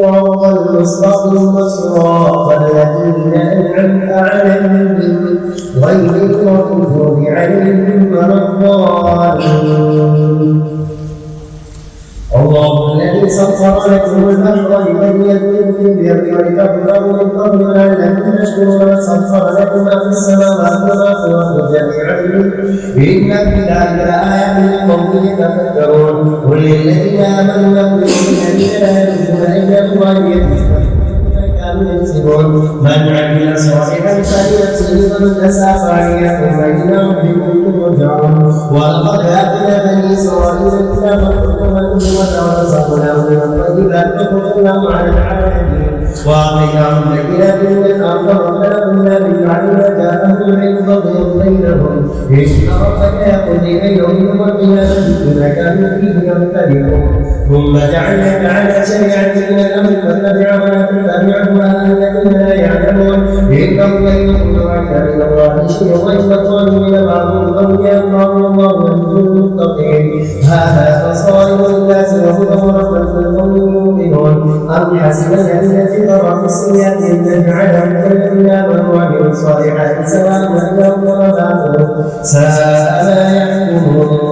صراط المستقيم صراط الذين أنعمت عليهم غير المغضوب عليهم ولا الضالين. الله الذي سخر لكم البحر لتجري في البر ولتبتغوا من فضله لعلكم تشكرون وسخر لكم ما في السماوات وما في الارض جميعا ان في ذلك لآيات لقوم يتفكرون. قل للذين امنوا يغفروا للذين لا يرجون الا الله يكسبون. من عمل صالحا فلنفسه ومن اساء فعليها ثم الى ربكم ترجعون. ولقد اتينا بني اسرائيل الكتاب ورزقناهم من الطيبات وفضلناهم على العالمين واعطيناهم بينات من الارض وخلقنا من بعد ما جاءهم العلم بغيا بينهم ان ربك يقضي بينهم يوم القيامه فيما كانوا فيه يختلفون. ثم جعلناك على شريعه من الامر فاتبعها ولا تتبعها الذين لا يعلمون انهم لن يكونوا عند من الله شيئا وان الظالمين بعضهم اولياء بعض والله ولي المتقين. هذا بصائر للناس وهدى ورحمه لقوم يؤمنون. ام حسب الذين كفروا في السيئات ان نجعلهم كالذين امنوا وعملوا الصالحات سواء عليهم ومآبهم ساء ما يحكمون.